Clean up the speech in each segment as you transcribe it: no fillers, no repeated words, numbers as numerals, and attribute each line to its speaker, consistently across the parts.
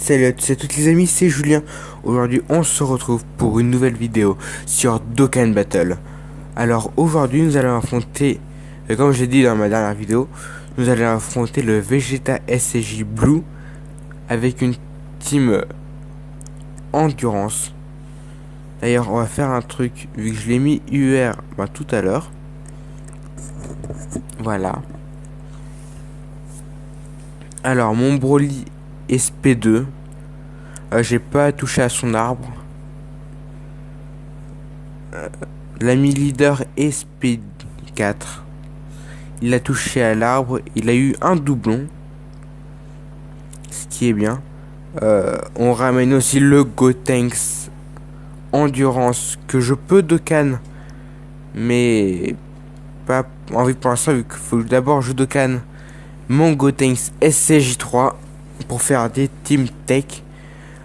Speaker 1: Salut à tous et à toutes les amis, c'est Julien. Aujourd'hui on se retrouve pour une nouvelle vidéo sur Dokkan Battle. Alors aujourd'hui nous allons affronter, comme j'ai dit dans ma dernière vidéo, nous allons affronter le Vegeta SCJ Blue avec une team Endurance. D'ailleurs on va faire un truc, vu que je l'ai mis UR tout à l'heure. Voilà. Alors mon Broly SP2, j'ai pas touché à son arbre. L'ami leader SP4, il a touché à l'arbre, il a eu un doublon, ce qui est bien. On ramène aussi le Gotenks Endurance que je peux Dokkan, mais pas envie pour l'instant, vu qu'il faut d'abord je Dokkan mon Gotenks SCJ3 pour faire des Team Tech.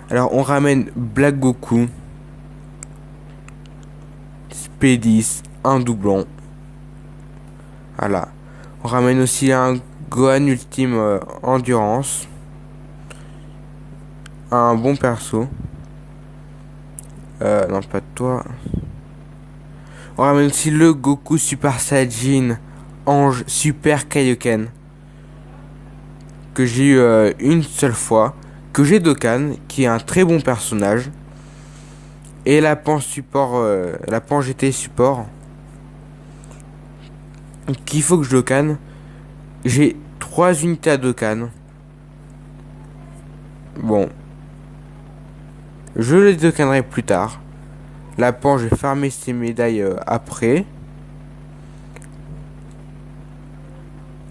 Speaker 1: Alors on ramène Black Goku, P10, un doublon. Voilà. On ramène aussi un Gohan Ultime Endurance. Un bon perso. Non, pas de toi. On ramène aussi le Goku Super Saiyajin Ange Super Kaioken. Que j'ai eu une seule fois. Que j'ai Dokkan, qui est un très bon personnage. Et la Pan support, la Pan GT support. Qu'il faut que je Dokkan. J'ai 3 unités à Dokkan. Bon. Je les Dokkanerai plus tard. La Pan, je vais farmer ses médailles après.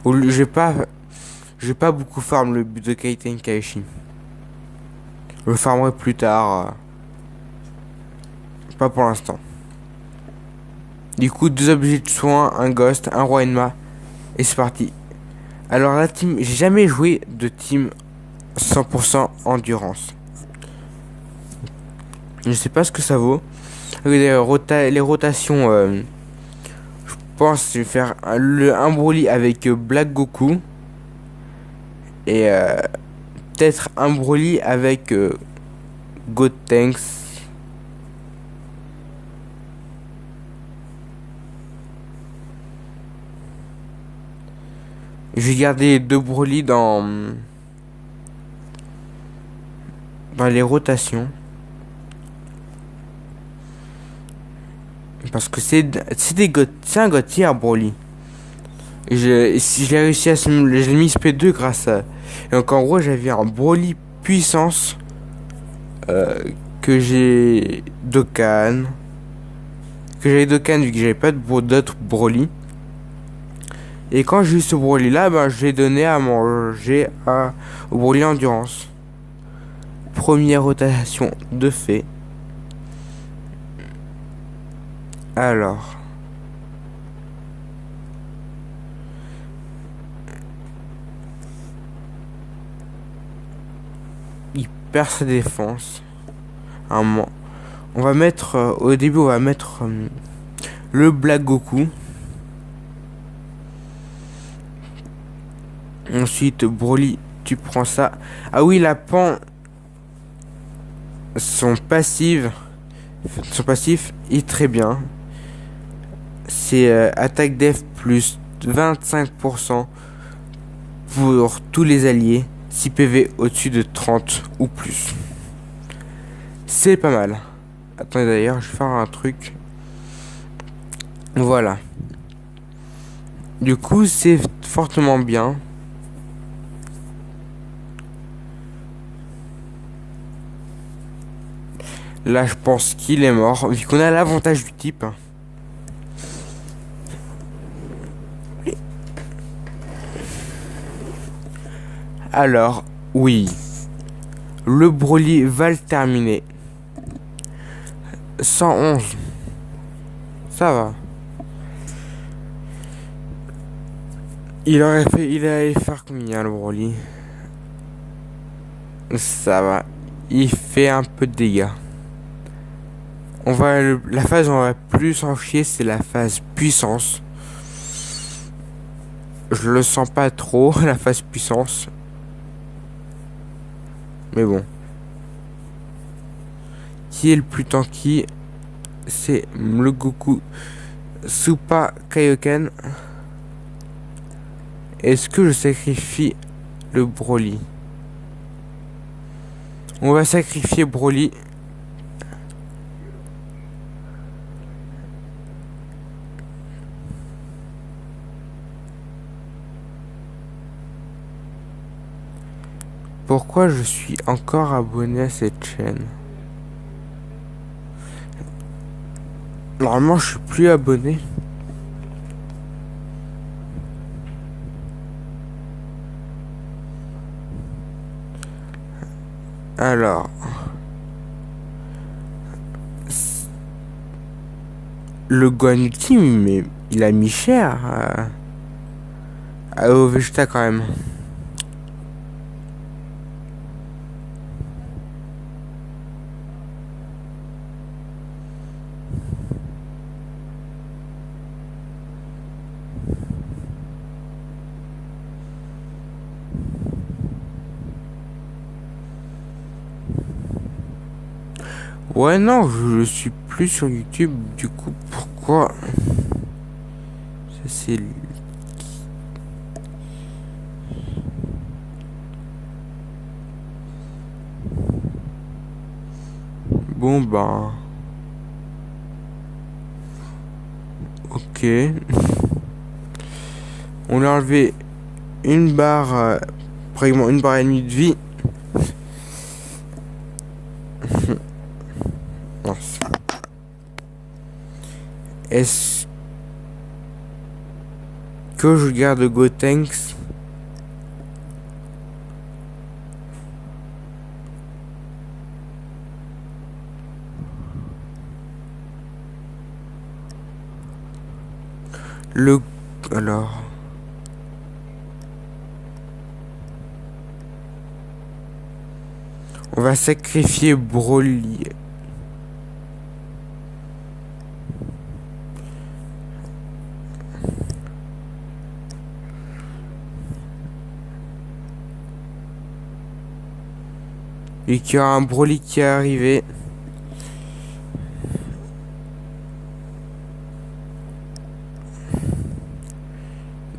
Speaker 1: J'ai pas beaucoup farm le but de Kaiten Kaishi. Je le farmerai plus tard. Pas pour l'instant. Du coup, 2 objets de soin, un Ghost, un Roi Enma. Et c'est parti. Alors la team, j'ai jamais joué de team 100% endurance. Je sais pas ce que ça vaut. Les rotations, je pense que je vais faire un Broly avec Black Goku. Et peut-être un Broly avec Gotenks. Je vais garder 2 Broly dans les rotations. Parce que c'est un God tier Broly. Si j'ai réussi à j'ai mis SP2 grâce à. Et donc en gros j'avais un Broly puissance que j'ai Dokkan. Que j'avais Dokkan vu que j'avais pas d'autres Broly. Et quand j'ai eu ce Broly là, je l'ai donné à manger au Broly Endurance. Première rotation de fait. Alors. Il perd sa défense. Un moment. On va mettre. Au début, on va mettre le Black Goku. Ensuite, Broly, tu prends ça. Ah oui, la Pan. Son passif est très bien. C'est attaque def plus 25% pour tous les alliés. 6 PV au-dessus de 30 ou plus. C'est pas mal. Attendez d'ailleurs, je vais faire un truc. Voilà. Du coup, c'est fortement bien. Là, je pense qu'il est mort, vu qu'on a l'avantage du type. Alors, oui. Le Broly va le terminer. 111. Ça va. Il allait faire combien le Broly? Ça va. Il fait un peu de dégâts. La phase où on va plus s'en chier, c'est la phase puissance. Je le sens pas trop, la phase puissance. Mais bon, Qui est le plus tanky? C'est le Goku Super Kaioken. Est-ce que je sacrifie le Broly? On va sacrifier Broly. Pourquoi je suis encore abonné à cette chaîne? Normalement, je suis plus abonné. Alors, le Gohan Ultime, mais il a mis cher au Vegeta quand même. Ouais, non, je suis plus sur YouTube. Du coup, pourquoi? Ça, c'est. Bon, ben. Ok. On a enlevé une barre. Pratiquement une barre et demie de vie. Est-ce que je garde Gotenks? Alors. On va sacrifier Broly. Et qu'il y a un Broly qui est arrivé.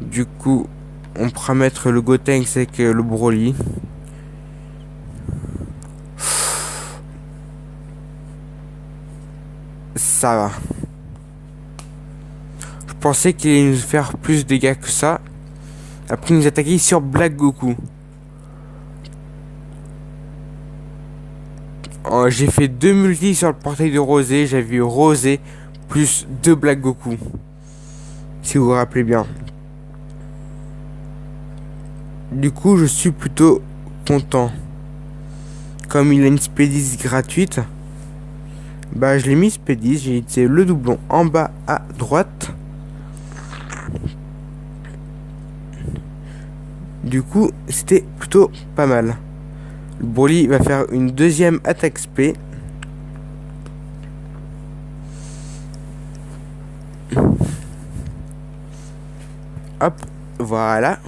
Speaker 1: Du coup, on pourra mettre le Gotenks avec le Broly. Ça va. Je pensais qu'il allait nous faire plus de dégâts que ça. Après, il nous attaquer sur Black Goku. J'ai fait 2 multis sur le portail de Rosé. J'ai vu Rosé plus 2 Black Goku. Si vous vous rappelez bien. Du coup, je suis plutôt content. Comme il a une Spédis gratuite, bah je l'ai mis Spédis. J'ai utilisé le doublon en bas à droite. Du coup, c'était plutôt pas mal. Le Broly va faire une deuxième attaque spé. Hop, voilà.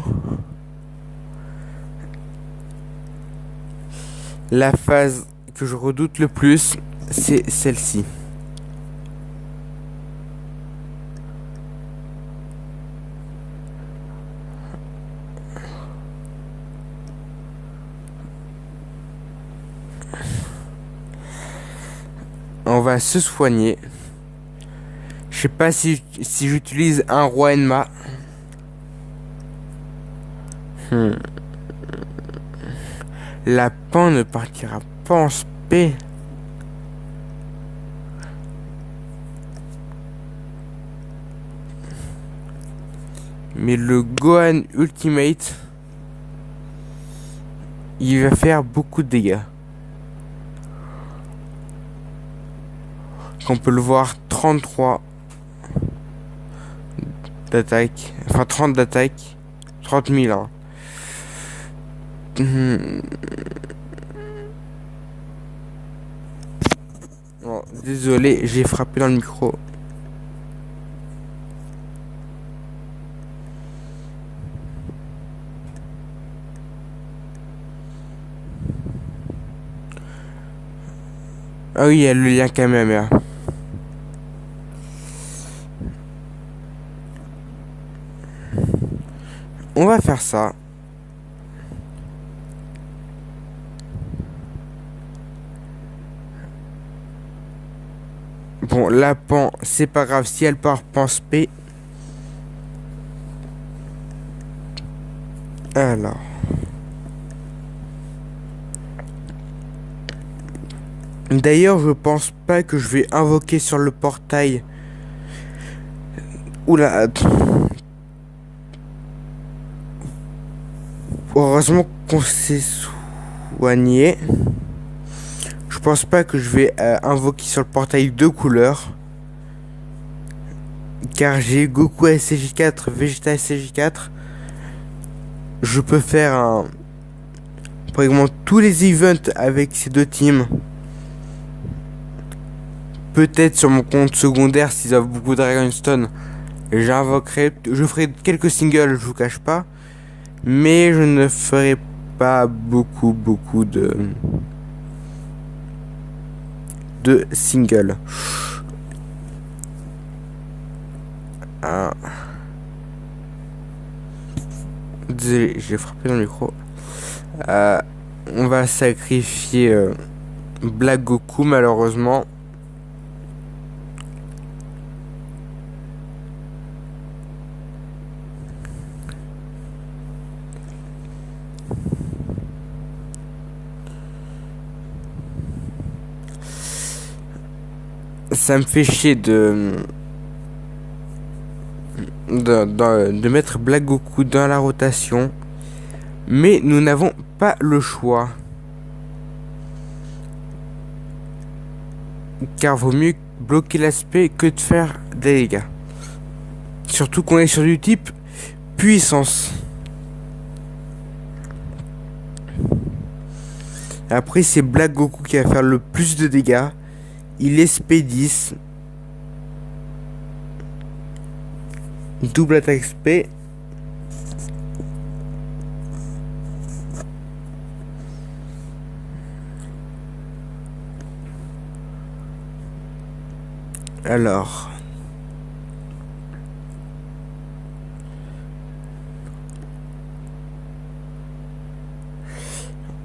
Speaker 1: La phase que je redoute le plus, c'est celle-ci. On va se soigner. Je sais pas si j'utilise un roi Enma. La pan ne partira pas en spé. Mais le Gohan Ultimate, il va faire beaucoup de dégâts. On peut le voir, 33 d'attaque. Enfin 30 d'attaque. 30 000 hein. Oh, désolé, j'ai frappé dans le micro. Ah oui, il y a le lien Kamehameha. On va faire ça. Bon, la pan, c'est pas grave. Si elle part pense P. Alors. D'ailleurs, je pense pas que je vais invoquer sur le portail. Oula. Heureusement qu'on s'est soigné. Je pense pas que je vais invoquer sur le portail deux couleurs. Car j'ai Goku SCJ4, Vegeta SCJ4. Je peux faire un... pratiquement tous les events avec ces deux teams. Peut-être sur mon compte secondaire s'ils ont beaucoup de Dragonstone. J'invoquerai... Je ferai quelques singles, je vous cache pas. Mais je ne ferai pas beaucoup de singles. Ah. Désolé, j'ai frappé dans le micro. On va sacrifier Black Goku malheureusement. Ça me fait chier de mettre Black Goku dans la rotation. Mais nous n'avons pas le choix. Car vaut mieux bloquer l'aspect que de faire des dégâts. Surtout qu'on est sur du type puissance. Après c'est Black Goku qui va faire le plus de dégâts. Il est SP10. Double attaque SP. Alors.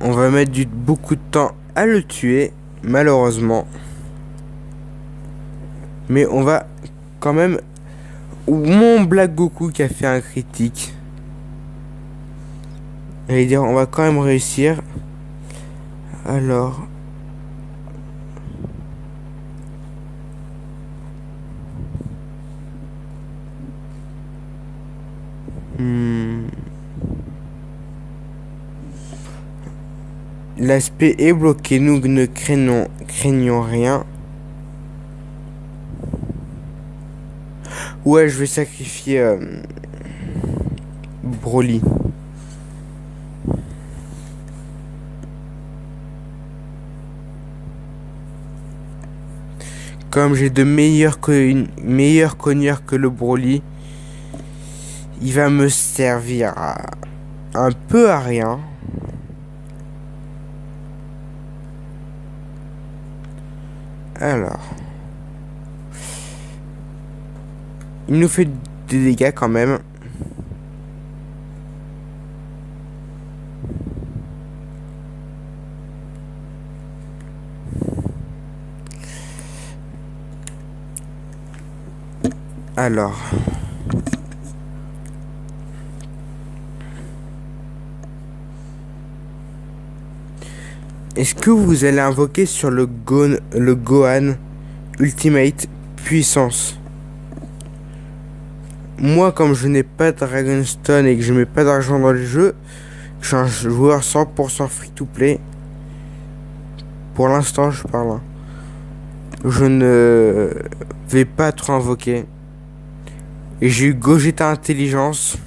Speaker 1: On va mettre beaucoup de temps à le tuer, malheureusement. Mais on va quand même... Mon Black Goku qui a fait un critique. J'allais dire, on va quand même réussir. Alors... L'aspect est bloqué, nous ne craignons rien. Ouais, je vais sacrifier Broly. Comme j'ai de meilleurs cogneurs que le Broly, il va me servir un peu à rien. Alors. Il nous fait des dégâts quand même. Alors. Est-ce que vous allez invoquer sur le Gohan Ultimate Puissance? Moi, comme je n'ai pas de Dragonstone et que je mets pas d'argent dans le jeu, je suis un joueur 100% free-to-play. Pour l'instant, je parle. Hein. Je ne vais pas trop invoquer. Et j'ai eu Gogeta Intelligence.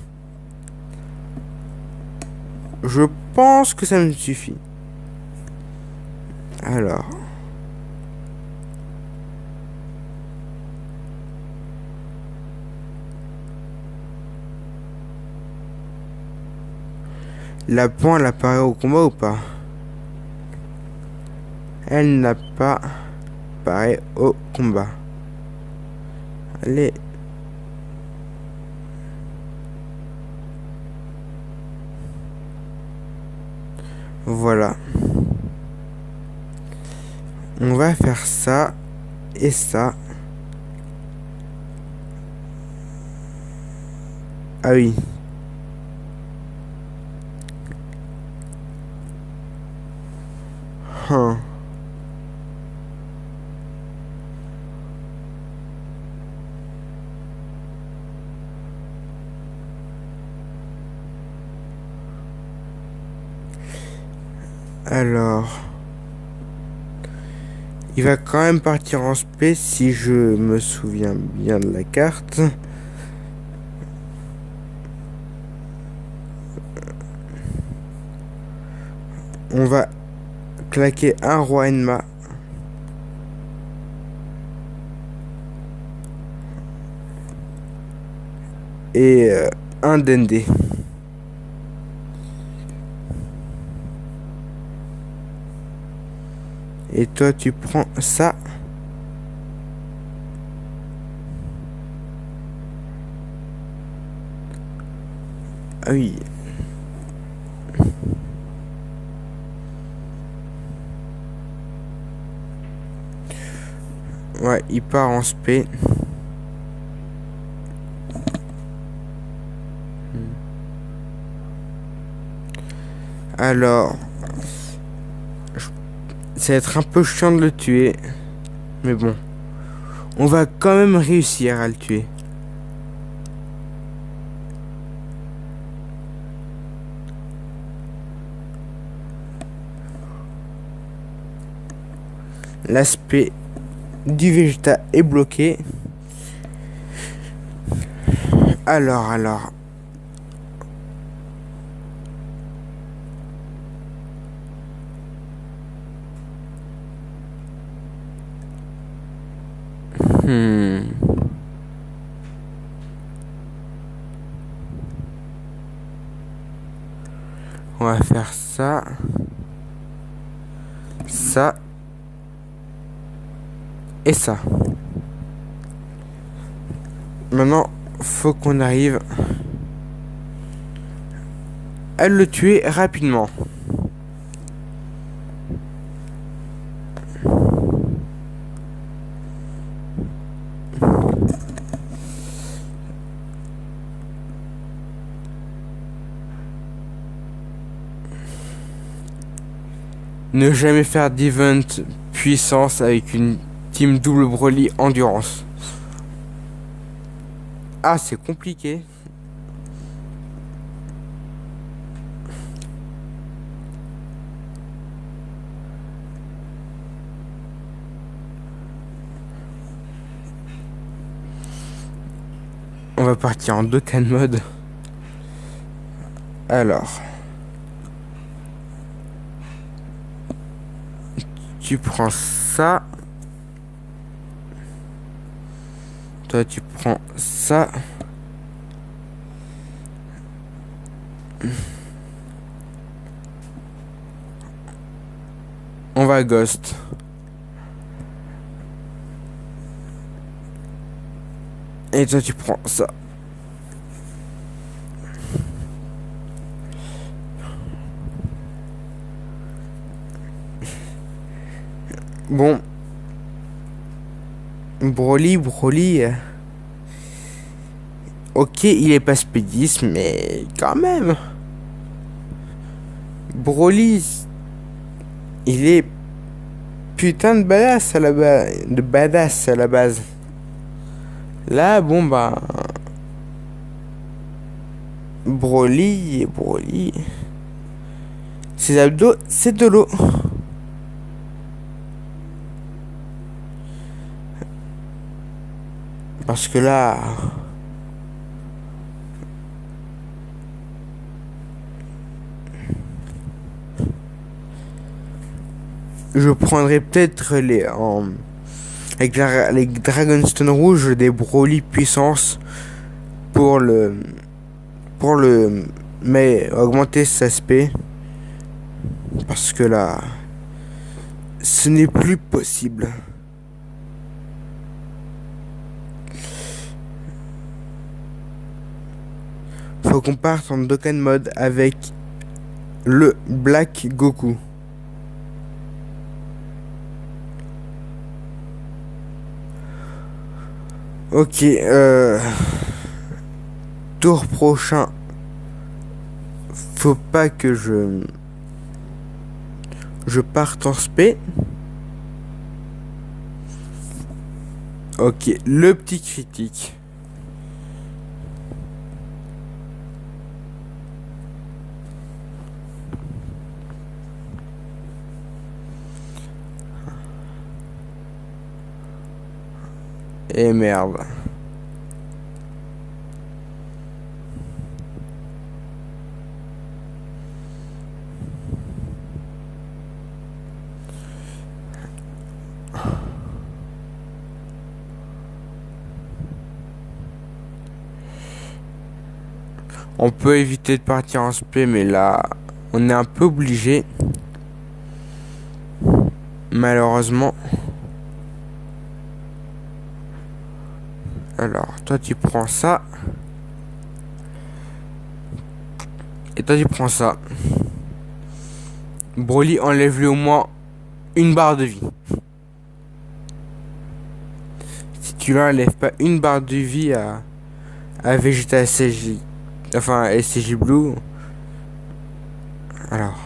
Speaker 1: Je pense que ça me suffit. Alors. La Pan, elle apparaît au combat ou pas? Elle n'a pas... préparer au combat. Allez. Voilà. On va faire ça et ça. Ah oui. Hein. Alors, il va quand même partir en spé si je me souviens bien de la carte. On va claquer un roi Enma. Et un Dendé. Et toi, tu prends ça. Ah oui. Ouais, il part en spé. Alors, ça va être un peu chiant de le tuer. Mais bon, on va quand même réussir à le tuer. L'aspect du Vegeta est bloqué. Alors. On va faire ça. Ça. Et ça. Maintenant, faut qu'on arrive à le tuer rapidement. Ne jamais faire d'event puissance avec une team double Broly endurance. Ah, c'est compliqué. On va partir en Dokkan mode. Alors. Tu prends ça. Toi, tu prends ça. On va Ghost. Et toi, tu prends ça. Bon. Broly. Ok, il est pas spédiste, mais quand même. Broly, il est putain de badass à la base. De badass à la base. Là, bon bah. Broly. Ses abdos, c'est de l'eau. Parce que là. Je prendrais peut-être avec les Dragonstone rouges des Broly puissance pour mais augmenter cet aspect. Parce que là, ce n'est plus possible. faut qu'on parte en Dokkan mode avec le Black Goku. Ok, tour prochain. Faut pas que je parte en spé. Ok, le petit critique. Et merde. On peut éviter de partir en spé, mais là, on est un peu obligé. Malheureusement. Alors, toi tu prends ça. Et toi tu prends ça. Broly, enlève-lui au moins une barre de vie. Si tu l'enlèves pas une barre de vie à Vegeta SCJ, enfin SCJ Blue. Alors.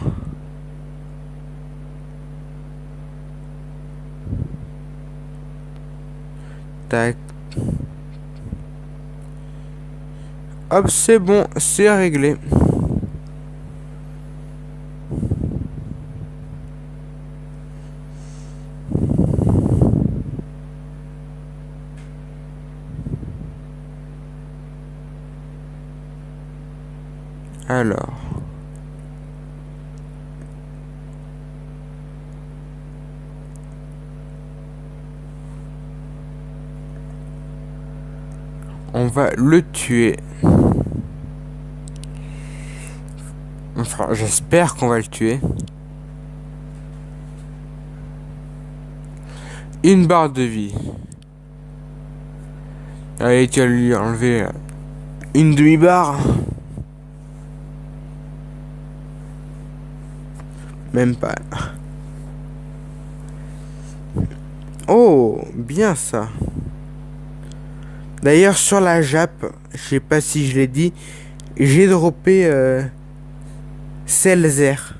Speaker 1: Tac. Hop, c'est bon, c'est réglé. Alors. On va le tuer. Enfin, j'espère qu'on va le tuer. Une barre de vie. Allez, tu vas lui enlever une demi-barre. Même pas. Oh, bien ça. D'ailleurs, sur la Jap, je sais pas si je l'ai dit, j'ai droppé Celzer.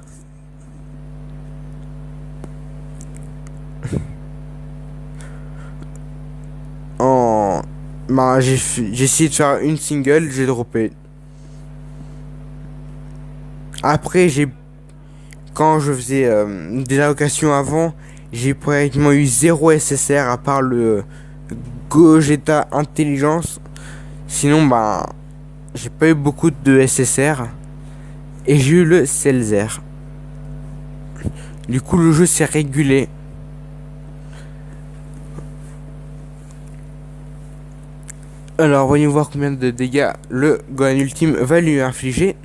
Speaker 1: Bah, j'ai essayé de faire une single, j'ai droppé. Après, quand je faisais des allocations avant, j'ai pratiquement eu 0 SSR à part le Gogeta Intelligence. Sinon, bah, j'ai pas eu beaucoup de SSR. Et j'ai eu le Celzer. Du coup, le jeu s'est régulé. Alors, voyons voir combien de dégâts le Gohan Ultime va lui infliger.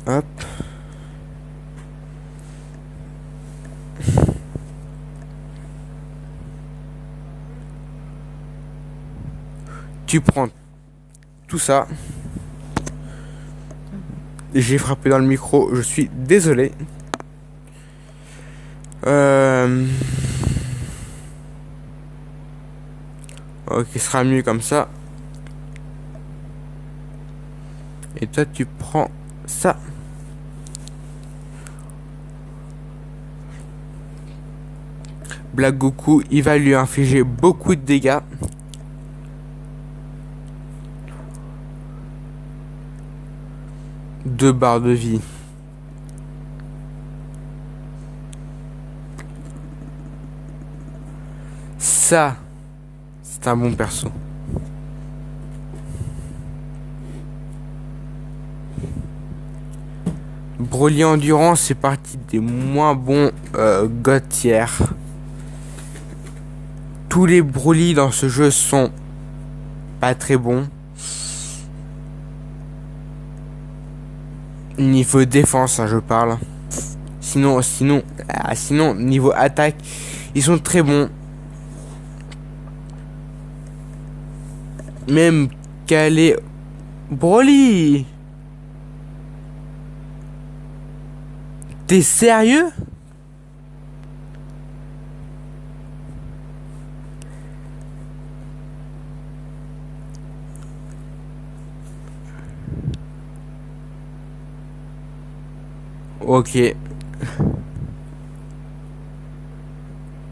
Speaker 1: Hop. Tu prends tout ça. J'ai frappé dans le micro, je suis désolé. Ok, ce sera mieux comme ça. Et toi, tu prends ça. Black Goku, il va lui infliger beaucoup de dégâts. Deux barres de vie. Ça, c'est un bon perso. Broly Endurance, c'est parti des moins bons God tier. Tous les Broly dans ce jeu sont pas très bons. Niveau défense, hein, je parle. sinon, niveau attaque, ils sont très bons. Même Calais. Broly! T'es sérieux? Ok.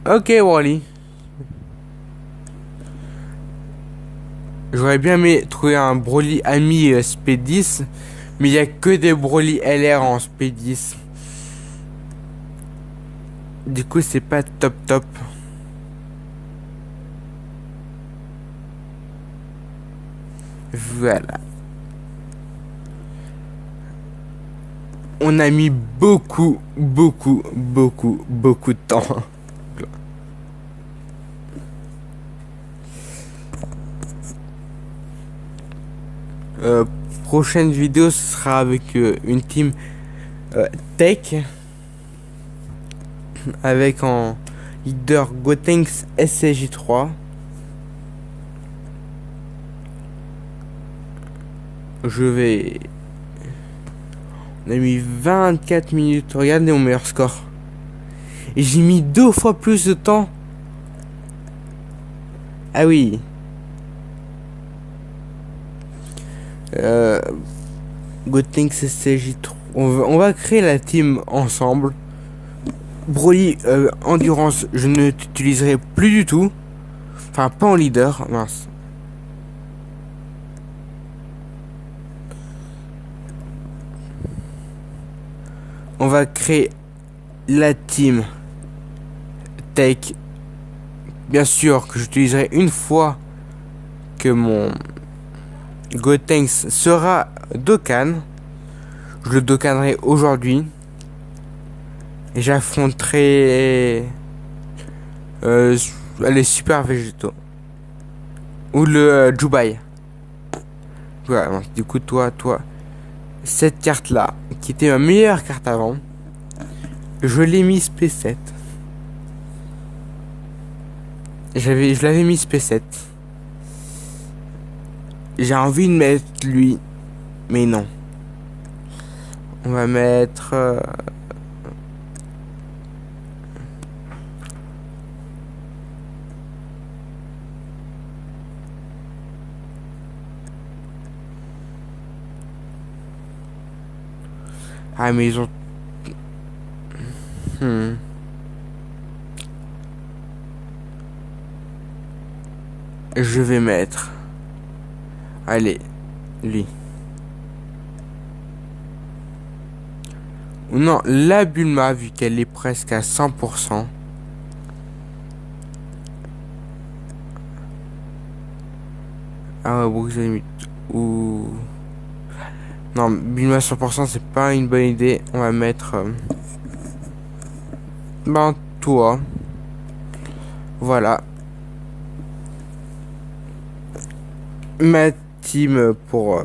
Speaker 1: Ok, Wally. J'aurais bien aimé trouver un Broly ami SP10, mais il n'y a que des Broly LR en SP10. Du coup, c'est pas top top. Voilà. On a mis beaucoup de temps. Prochaine vidéo, ce sera avec une team tech. Avec en leader Gotenks SCJ3. On a mis 24 minutes. Regardez mon meilleur score. Et j'ai mis 2 fois plus de temps. Ah oui. Gotenks SCJ3. On va créer la team ensemble. Broly Endurance, je ne t'utiliserai plus du tout. Enfin, pas en leader, mince. On va créer la team Tech. Bien sûr que j'utiliserai une fois que mon Gotenks sera Dokkan. Je le Dokkanerai aujourd'hui. Et j'affronterai les super végétaux. Ou le Jubai. Voilà, du coup, toi, cette carte-là, qui était ma meilleure carte avant, je l'ai mise P7. Je l'avais mise P7. J'ai envie de mettre lui, mais non. On va mettre... Ah, mais ils ont... Je vais mettre... Allez, lui. Non, la Bulma, vu qu'elle est presque à 100%. Ah ouais, Brooks limite. Ou... Non, Bulma 100%, c'est pas une bonne idée. On va mettre... Ben, toi. Voilà. Ma team pour...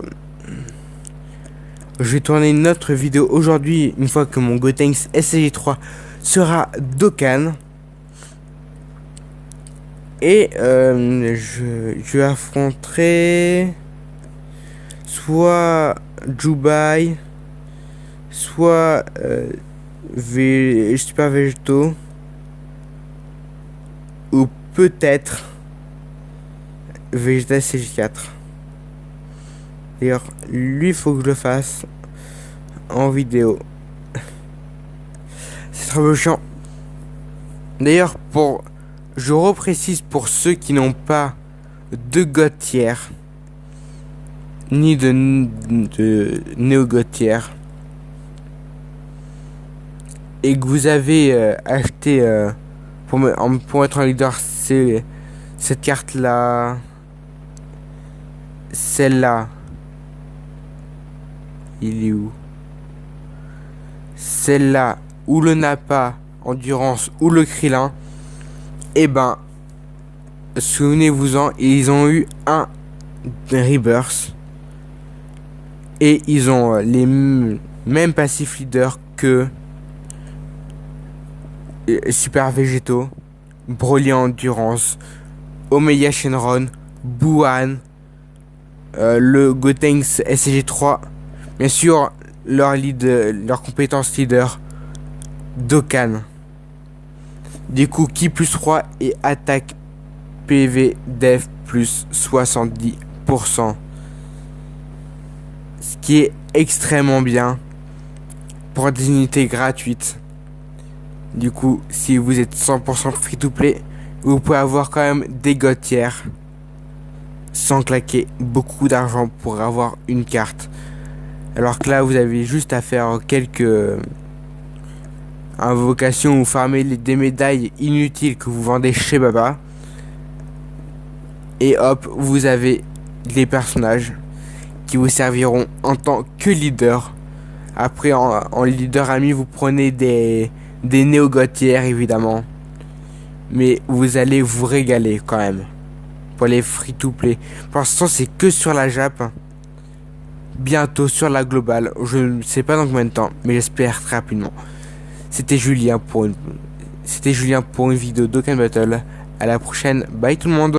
Speaker 1: Je vais tourner une autre vidéo aujourd'hui, une fois que mon Gotenks SCJ3 sera Dokkan. Et je affronterai soit Jubai, soit super végétaux, ou peut-être Vegeta CJ4. D'ailleurs, lui, faut que je le fasse en vidéo. C'est très peu chiant. D'ailleurs, je reprécise pour ceux qui n'ont pas de God tier, ni de Néo God tier, et que vous avez acheté pour être un leader, c'est cette carte là, celle-là, il est où? Celle-là, ou le Nappa Endurance, ou le Krillin, et ben, souvenez-vous-en, ils ont eu un Rebirth, et ils ont les mêmes passifs leaders que Super Végétaux, Broly Endurance, Omega Shenron, Buan, le Gotenks SG3, bien sûr leur compétence leader, Dokkan. Du coup, Ki plus 3 et attaque PV Def plus 70%. Ce qui est extrêmement bien pour des unités gratuites. Du coup, si vous êtes 100% free to play, vous pouvez avoir quand même des god tiers sans claquer beaucoup d'argent pour avoir une carte. Alors que là, vous avez juste à faire quelques invocations ou farmer des médailles inutiles que vous vendez chez Baba. Et hop, vous avez les personnages qui vous serviront en tant que leader. Après, en leader ami, vous prenez des néo-gotières évidemment. Mais vous allez vous régaler quand même. Pour les free-to-play. Pour l'instant, c'est que sur la Jap. Bientôt sur la globale. Je ne sais pas dans combien de temps, mais j'espère très rapidement. C'était Julien pour une vidéo Dokkan Battle. À la prochaine. Bye tout le monde.